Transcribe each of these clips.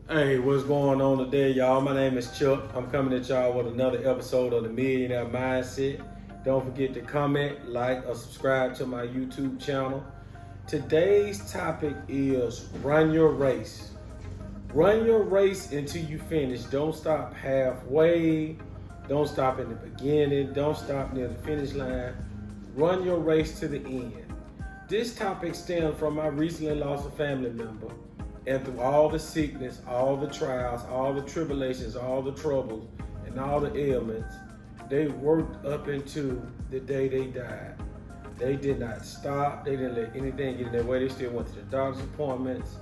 Hey, what's going on today, y'all? My name is Chuck. I'm coming at y'all with another episode of the Millionaire Mindset. Don't forget to comment, like, or subscribe to my YouTube channel. Today's topic is run your race. Run your race until you finish. Don't stop halfway. Don't stop in the beginning. Don't stop near the finish line. Run your race to the end. This topic stems from my recently lost a family member. And through all the sickness, all the trials, all the tribulations, all the troubles, and all the ailments, they worked up into the day they died. They did not stop. They didn't let anything get in their way. They still went to the doctor's appointments.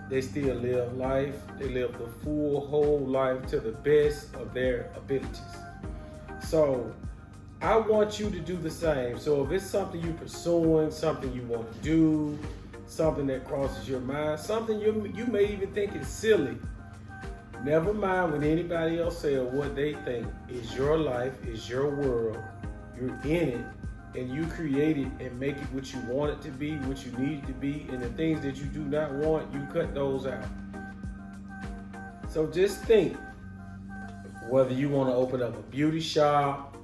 They still lived life. They lived the full, whole life to the best of their abilities. So I want you to do the same. So if it's something you're pursuing, something you want to do, something that crosses your mind, something you may even think is silly, never mind what anybody else say or what they think. Is your life, is your world. You're in it, and you create it and make it what you want it to be, what you need it to be, and the things that you do not want, you cut those out. So just think, whether you want to open up a beauty shop,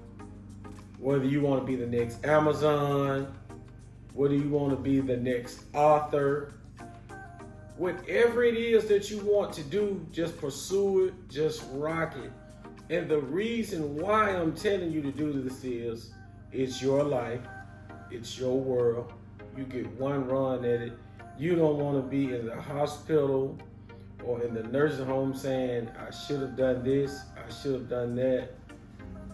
whether you want to be the next Amazon, whether you want to be the next author, whatever it is that you want to do, just pursue it, just rock it. And the reason why I'm telling you to do this is, it's your life, it's your world. You get one run at it. You don't want to be in the hospital or in the nursing home saying, I should have done this, I should have done that.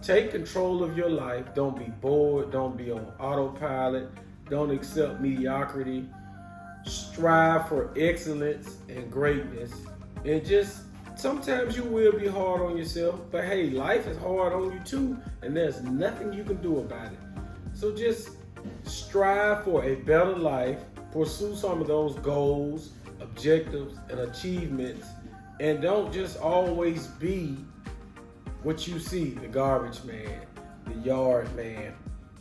Take control of your life. Don't be bored. Don't be on autopilot. Don't accept mediocrity. Strive for excellence and greatness. And just sometimes you will be hard on yourself, but hey, life is hard on you too, and there's nothing you can do about it. So just strive for a better life. Pursue some of those goals, objectives, and achievements, and don't just always be what you see, the garbage man, the yard man,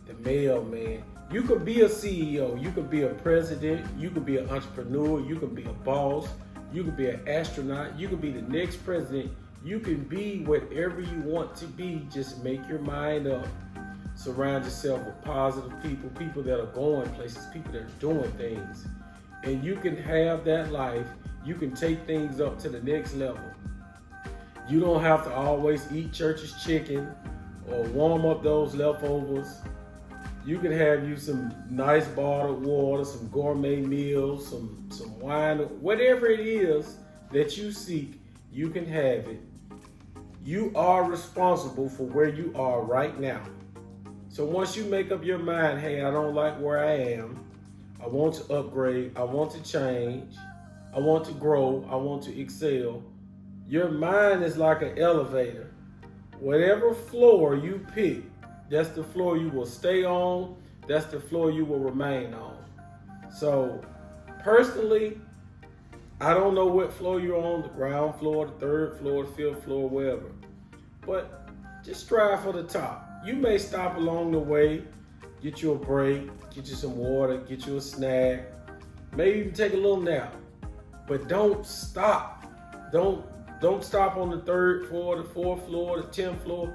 the mailman. You could be a CEO, you could be a president, you could be an entrepreneur, you could be a boss, you could be an astronaut, you could be the next president. You can be whatever you want to be. Just make your mind up. Surround yourself with positive people, people that are going places, people that are doing things. And you can have that life. You can take things up to the next level. You don't have to always eat church's chicken or warm up those leftovers. You can have you some nice bottled water, some gourmet meals, some wine, whatever it is that you seek, you can have it. You are responsible for where you are right now. So once you make up your mind, hey, I don't like where I am. I want to upgrade. I want to change. I want to grow. I want to excel. Your mind is like an elevator. Whatever floor you pick, that's the floor you will stay on. That's the floor you will remain on. So personally, I don't know what floor you're on, the ground floor, the third floor, the fifth floor, wherever. But just strive for the top. You may stop along the way, get you a break, get you some water, get you a snack, maybe even take a little nap. But don't stop. Don't stop on the third floor, the fourth floor, the 10th floor.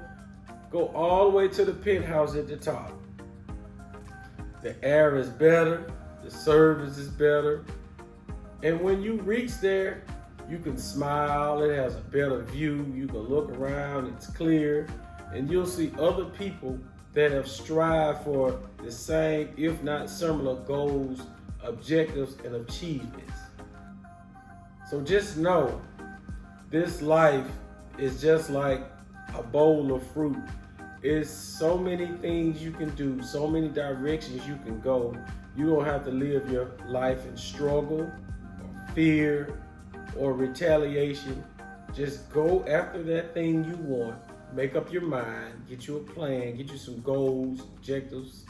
Go all the way to the penthouse at the top. The air is better, the service is better. And when you reach there, you can smile, it has a better view, you can look around, it's clear, and you'll see other people that have strived for the same, if not similar goals, objectives, and achievements. So just know, this life is just like a bowl of fruit. It's so many things you can do, so many directions you can go. You don't have to live your life in struggle, or fear, or retaliation. Just go after that thing you want. Make up your mind, get you a plan, get you some goals, objectives,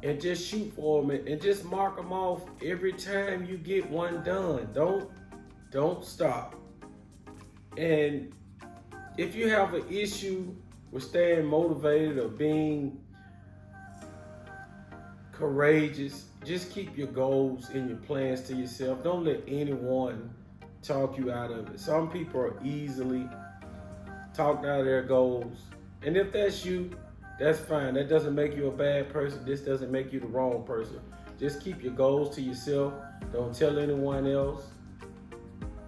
and just shoot for them and just mark them off every time you get one done. Don't stop. And if you have an issue with staying motivated or being courageous, just keep your goals and your plans to yourself. Don't let anyone talk you out of it. Some people are easily talked out of their goals. And if that's you, that's fine. That doesn't make you a bad person. This doesn't make you the wrong person. Just keep your goals to yourself. Don't tell anyone else.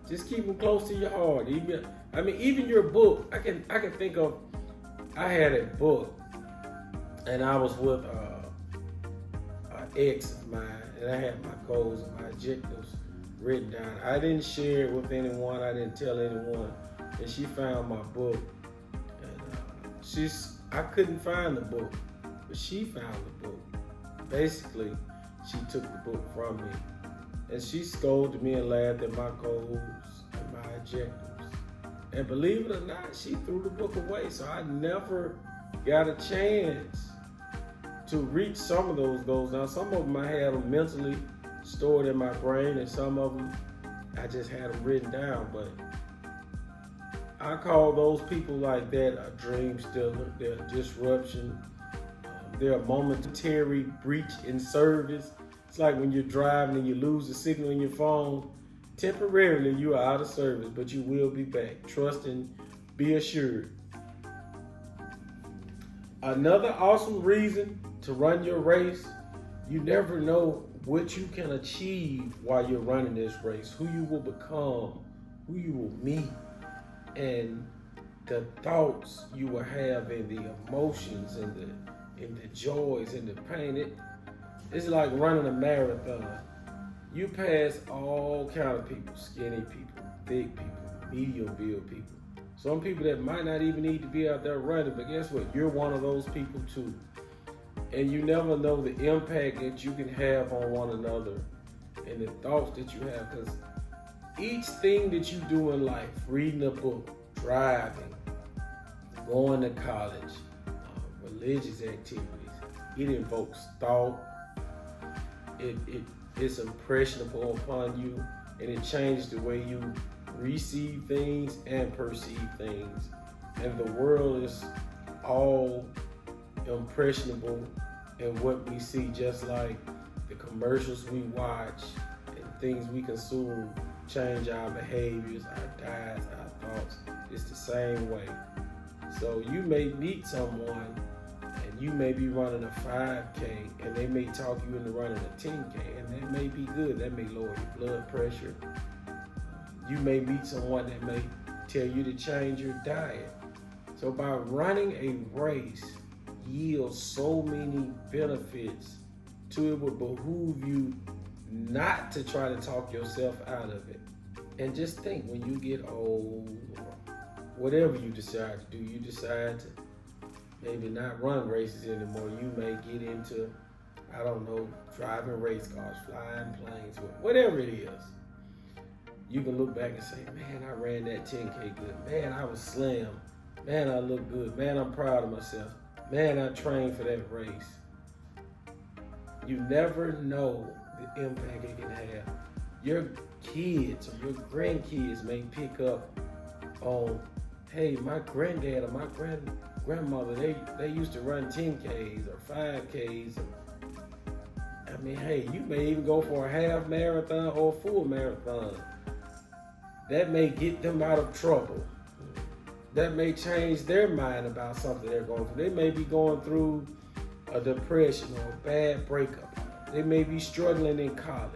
Just keep them close to your heart. Even your book. I can think of. I had a book, and I was with an ex of mine, and I had my goals and my objectives written down. I didn't share it with anyone. I didn't tell anyone. And she found my book, and I couldn't find the book, but she found the book. Basically, she took the book from me, and she scolded me and laughed at my goals and my objectives. And believe it or not, she threw the book away, so I never got a chance to reach some of those goals. Now, some of them I had them mentally stored in my brain, and some of them I just had them written down, but I call those people like that a dream stealer. They're a disruption. They're a momentary breach in service. It's like when you're driving and you lose the signal in your phone. Temporarily, you are out of service, but you will be back. Trust and be assured. Another awesome reason to run your race, you never know what you can achieve while you're running this race, who you will become, who you will meet, and the thoughts you will have, and the emotions, and the joys, and the pain. It's like running a marathon. You pass all kind of people, skinny people, thick people, medium build people. Some people that might not even need to be out there running, but guess what? You're one of those people too. And you never know the impact that you can have on one another and the thoughts that you have. Because each thing that you do in life, reading a book, driving, going to college, religious activities, it invokes thought. It's impressionable upon you, and it changes the way you receive things and perceive things. And the world is all impressionable in what we see, just like the commercials we watch and things we consume change our behaviors, our diets, our thoughts. It's the same way. So you may meet someone and you may be running a 5K and they may talk you into running a 10K, and that may be good. That may lower your blood pressure. You may meet someone that may tell you to change your diet. So by running a race yields so many benefits to it. Would behoove you not to try to talk yourself out of it. And just think, when you get old, or whatever you decide to do, you decide to maybe not run races anymore. You may get into, I don't know, driving race cars, flying planes, whatever it is. You can look back and say, man, I ran that 10K good. Man, I was slim. Man, I look good. Man, I'm proud of myself. Man, I trained for that race. You never know the impact it can have. Your kids or your grandkids may pick up on, hey, my granddad or my grandmother, they used to run 10Ks or 5Ks. I mean, hey, you may even go for a half marathon or a full marathon. That may get them out of trouble. That may change their mind about something they're going through. They may be going through a depression or a bad breakup. They may be struggling in college.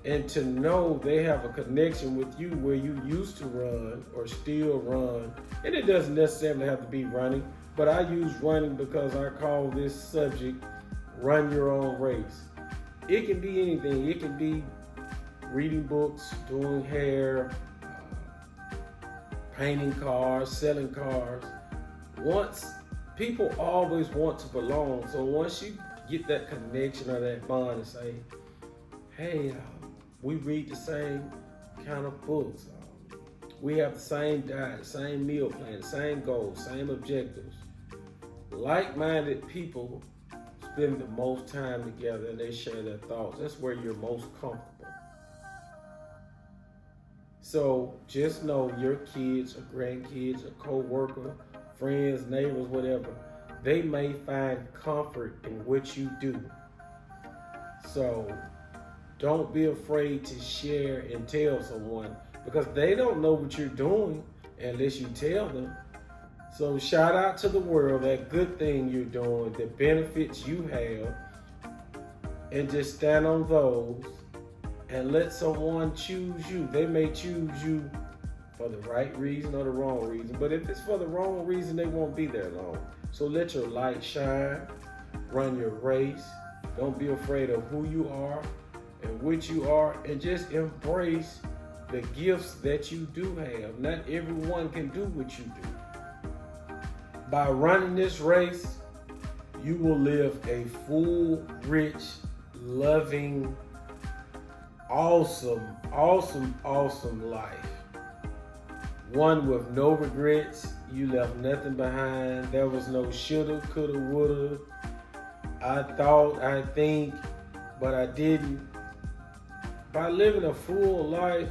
And to know they have a connection with you where you used to run or still run, and it doesn't necessarily have to be running, but I use running because I call this subject Run Your Own Race. It can be anything. It can be reading books, doing hair, painting cars, selling cars. People always want to belong. So once you get that connection or that bond and say, hey, we read the same kind of books. We have the same diet, same meal plan, same goals, same objectives. Like-minded people spend the most time together and they share their thoughts. That's where you're most comfortable. So just know your kids or grandkids or co-worker, friends, neighbors, whatever, they may find comfort in what you do. So don't be afraid to share and tell someone, because they don't know what you're doing unless you tell them. So shout out to the world, that good thing you're doing, the benefits you have, and just stand on those and let someone choose you. They may choose you for the right reason or the wrong reason, but if it's for the wrong reason, they won't be there long. So let your light shine, run your race. Don't be afraid of who you are and what you are, and just embrace the gifts that you do have. Not everyone can do what you do. By running this race, you will live a full, rich, loving, awesome life. One with no regrets. You left nothing behind. There was no shoulda, coulda, woulda. I thought, I think, but I didn't. By living a full life,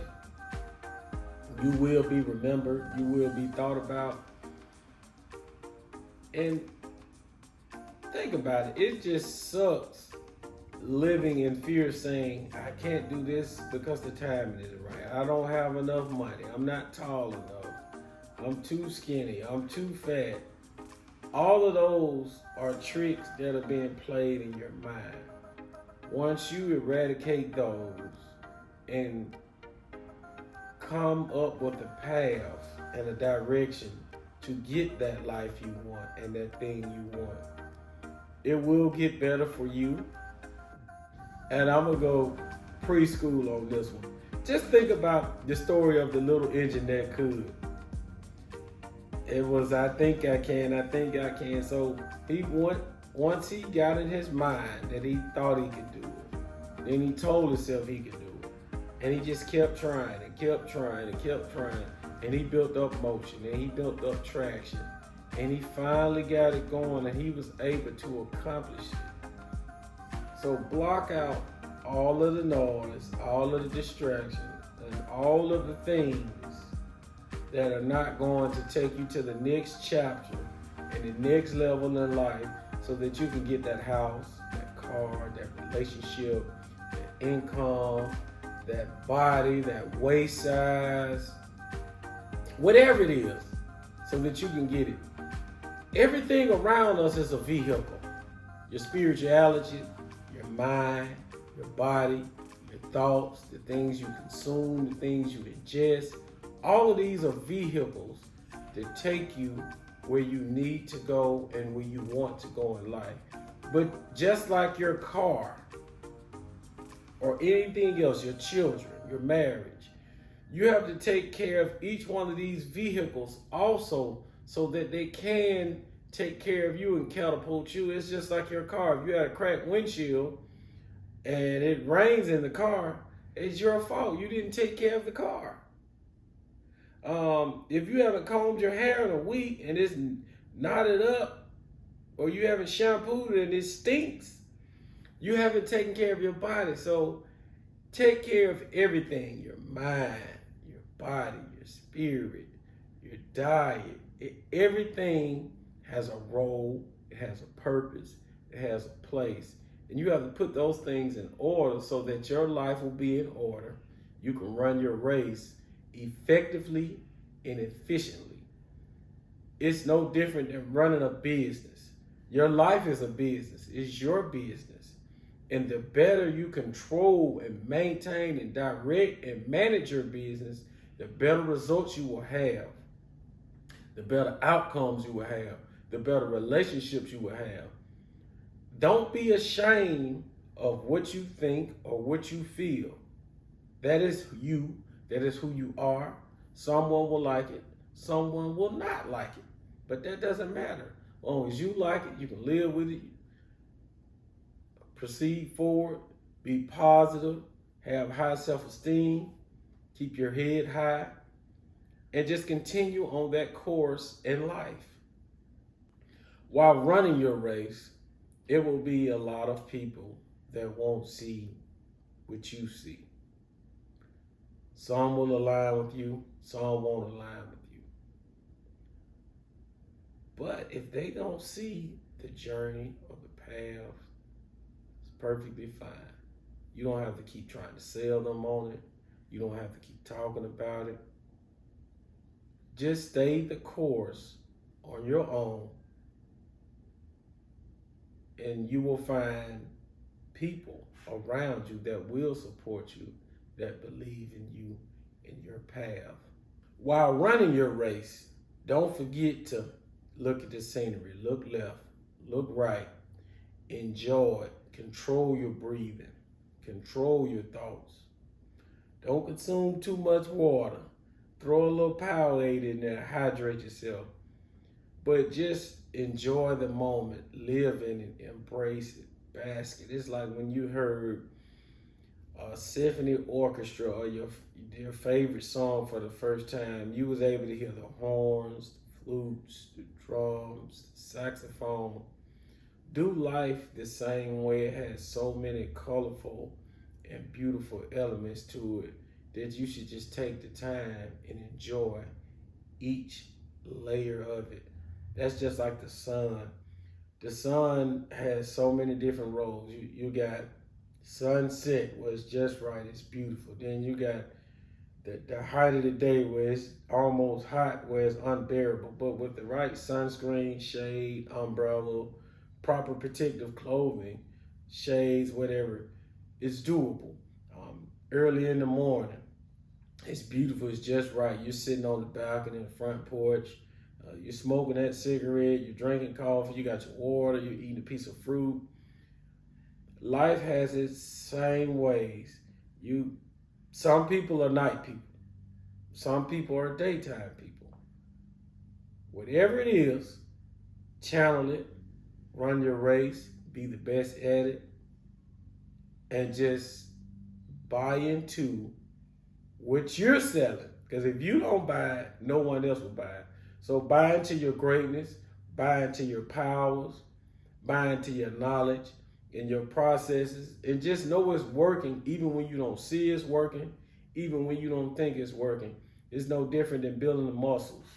you will be remembered. You will be thought about. And think about it. It just sucks living in fear, saying, I can't do this because the timing isn't right. I don't have enough money. I'm not tall enough. I'm too skinny. I'm too fat. All of those are tricks that are being played in your mind. Once you eradicate those and come up with a path and a direction to get that life you want and that thing you want, it will get better for you. And I'm going to go preschool on this one. Just think about the story of the little engine that could. It was, I think I can. So once he got in his mind that he thought he could do it, then he told himself he could do it. And he just kept trying and kept trying and kept trying. And he built up motion and he built up traction. And he finally got it going and he was able to accomplish it. So block out all of the noise, all of the distractions, and all of the things that are not going to take you to the next chapter and the next level in life, so that you can get that house, that car, that relationship, that income, that body, that waist size, whatever it is, so that you can get it. Everything around us is a vehicle. Your spirituality, your mind, your body, your thoughts, the things you consume, the things you ingest, all of these are vehicles that take you where you need to go and where you want to go in life. But just like your car or anything else, your children, your marriage, you have to take care of each one of these vehicles also, so that they can take care of you and catapult you. It's just like your car. If you had a cracked windshield and it rains in the car, it's your fault. You didn't take care of the car. If you haven't combed your hair in a week and it's knotted up, or you haven't shampooed it and it stinks, you haven't taken care of your body. So take care of everything: your mind, your body, your spirit, your diet. Everything has a role, it has a purpose, it has a place. And you have to put those things in order so that your life will be in order. You can run your race effectively and efficiently. It's no different than running a business. Your life is a business. It's your business. And the better you control and maintain and direct and manage your business, the better results you will have, the better outcomes you will have, the better relationships you will have. Don't be ashamed of what you think or what you feel. That is you. That is who you are. Someone will like it. Someone will not like it. But that doesn't matter. As long as you like it, you can live with it. Proceed forward. Be positive. Have high self-esteem. Keep your head high. And just continue on that course in life. While running your race, it will be a lot of people that won't see what you see. Some will align with you, some won't align with you. But if they don't see the journey or the path, it's perfectly fine. You don't have to keep trying to sell them on it. You don't have to keep talking about it. Just stay the course on your own, and you will find people around you that will support you, that believe in you and your path. While running your race, don't forget to look at the scenery, look left, look right, enjoy it, control your breathing, control your thoughts. Don't consume too much water. Throw a little Powerade in there, hydrate yourself. But just enjoy the moment, live in it, embrace it, bask it. It's like when you heard a symphony orchestra or your favorite song for the first time. You was able to hear the horns, the flutes, the drums, the saxophone. Do life the same way. It has so many colorful and beautiful elements to it that you should just take the time and enjoy each layer of it. That's just like the sun. The sun has so many different roles. You got sunset where it's just right, it's beautiful. Then you got the height of the day where it's almost hot, where it's unbearable. But with the right sunscreen, shade, umbrella, proper protective clothing, shades, whatever, it's doable. Early in the morning, it's beautiful, it's just right. You're sitting on the balcony, the front porch, you're smoking that cigarette, you're drinking coffee, you got your water, you're eating a piece of fruit. Life has its same ways. Some people are night people. Some people are daytime people. Whatever it is, channel it, run your race, be the best at it, and just buy into what you're selling. Because if you don't buy it, no one else will buy it. So buy into your greatness, buy into your powers, buy into your knowledge and your processes, and just know it's working even when you don't see it's working, even when you don't think it's working. It's no different than building the muscles.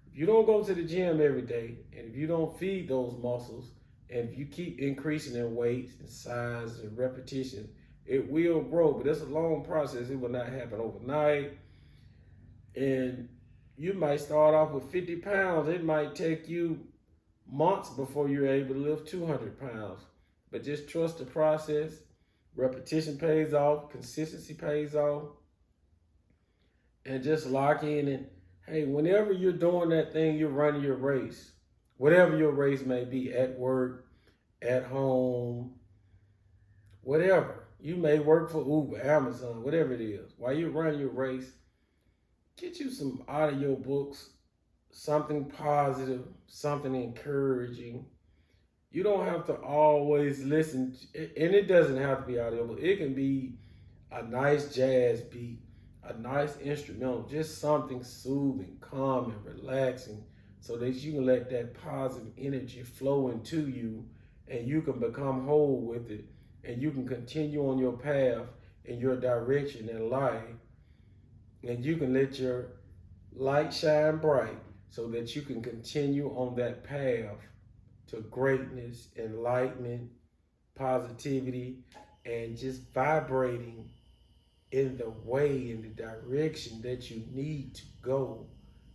If you don't go to the gym every day, and if you don't feed those muscles, and if you keep increasing in weight and size and repetition, it will grow, but it's a long process. It will not happen overnight. And you might start off with 50 pounds. It might take you months before you're able to lift 200 pounds. But just trust the process. Repetition pays off. Consistency pays off. And just lock in. And hey, whenever you're doing that thing, you're running your race. Whatever your race may be, at work, at home, whatever. You may work for Uber, Amazon, whatever it is. While you're running your race, get you some audio books, something positive, something encouraging. You don't have to always listen, and it doesn't have to be audio, but it can be a nice jazz beat, a nice instrumental, just something soothing, calm, and relaxing, so that you can let that positive energy flow into you, and you can become whole with it, and you can continue on your path and your direction in life, and you can let your light shine bright so that you can continue on that path to greatness, enlightenment, positivity, and just vibrating in the way, in the direction that you need to go,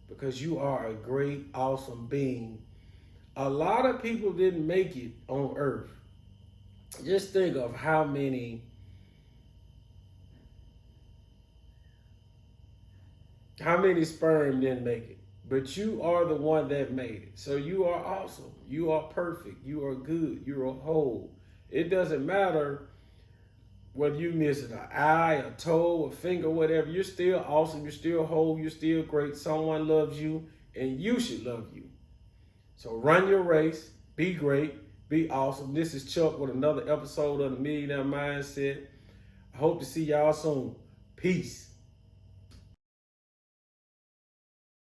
because you are a great, awesome being. A lot of people didn't make it on earth. Just think of how many sperm didn't make it. But you are the one that made it. So you are awesome. You are perfect. You are good. You are whole. It doesn't matter whether you miss an eye, a toe, a finger, whatever. You're still awesome. You're still whole. You're still great. Someone loves you, and you should love you. So run your race. Be great. Be awesome. This is Chuck with another episode of the Millionaire Mindset. I hope to see y'all soon. Peace.